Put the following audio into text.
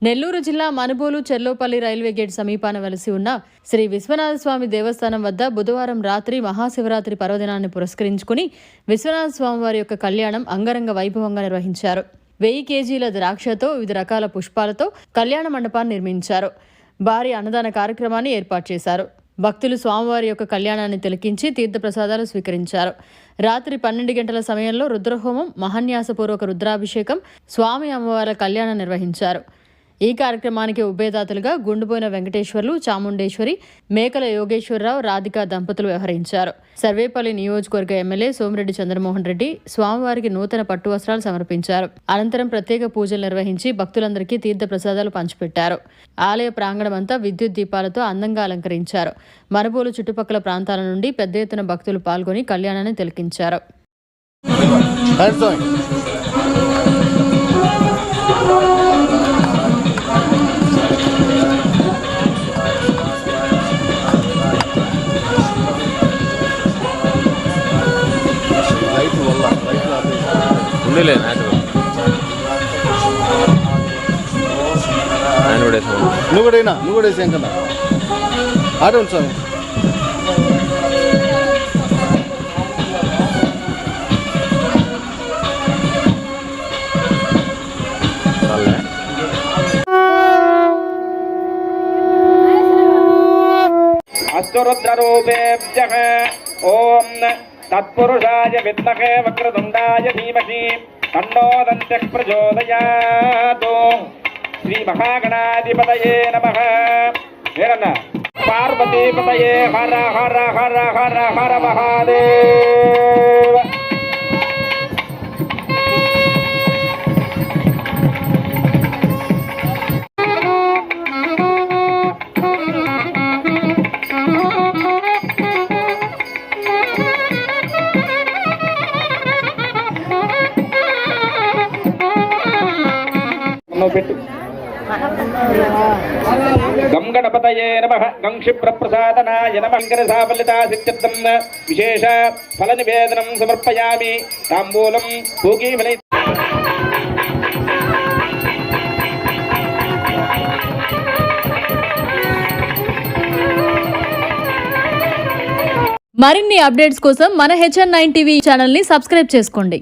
నెల్లూరు జిల్లా Manubolu Cherlopalli railway gate సమీపాన వెలసి ఉన్న శ్రీ విశ్వనాథ స్వామి దేవస్థానం వద్ద బుధవారం రాత్రి మహాశివరాత్రి పర్వదినాన్ని పురస్కరించుకుని విశ్వనాథ స్వామి వారి యొక్క కళ్యాణం అంగరంగ వైభవంగా నిర్వహించారు. 1000 కేజీల ద్రాక్షతో వివిధ రకాల పుష్పాలతో కళ్యాణ మండపాన్ని నిర్మించారు. భారీ అన్నదాన కార్యక్రమాన్ని ఏర్పాటు చేశారు. భక్తులు స్వామివారి యొక్క కళ్యాణాన్ని తిలకించి తీర్థప్రసాదాలు స్వీకరించారు. రాత్రి 12 గంటల సమయంలో రుద్రహోమం, మహాన్యాసపూర్వక రుద్రాభిషేకం, స్వామి అమ్మవార్ల కళ్యాణం నిర్వహించారు. ఈ కార్యక్రమానికి ఉభయదాతలుగా గుండుబోయిన వెంకటేశ్వర్లు, చాముండేశ్వరి, మేకల యోగేశ్వరరావు, రాధిక దంపతులు వ్యవహరించారు. సర్వేపల్లి నియోజకవర్గ ఎమ్మెల్యే సోమిరెడ్డి చంద్రమోహన్ రెడ్డి స్వామివారికి నూతన పట్టు వస్త్రాలు సమర్పించారు. అనంతరం ప్రత్యేక పూజలు నిర్వహించి భక్తులందరికీ తీర్థ ప్రసాదాలు పంచిపెట్టారు. ఆలయ ప్రాంగణమంతా విద్యుత్ దీపాలతో అందంగా అలంకరించారు. మనుబోలు చుట్టుపక్కల ప్రాంతాల నుండి పెద్ద ఎత్తున భక్తులు పాల్గొని కళ్యాణాన్ని తిలకించారు. నువ్వు కూడా వేసాం కదా ఆడే ఉంచాను. అస్తురుద్రరూపేభ్యః ఓం తత్పురుషాయ విద్మహే వక్రతుండాయ ధీమహి తన్నో దంత్యః ప్రచోదయాత్. శ్రీ మహాగణాధిపతయే నమః. ఏరన్న పార్వతీపతయే హర హర హర హర హర మహాదేవ. గం గణపతయే నమః. గం క్షిప్రప్రసాదనాయ నమః. శంకరసాఫల్యతా సిద్ధ్యర్థం విశేష ఫల నివేదనం సమర్పయామి. తాంబూలం భోగీఫలై. మరిన్ని అప్డేట్స్ కోసం మన HN9 టీవీ ఛానల్ని సబ్స్క్రైబ్ చేసుకోండి.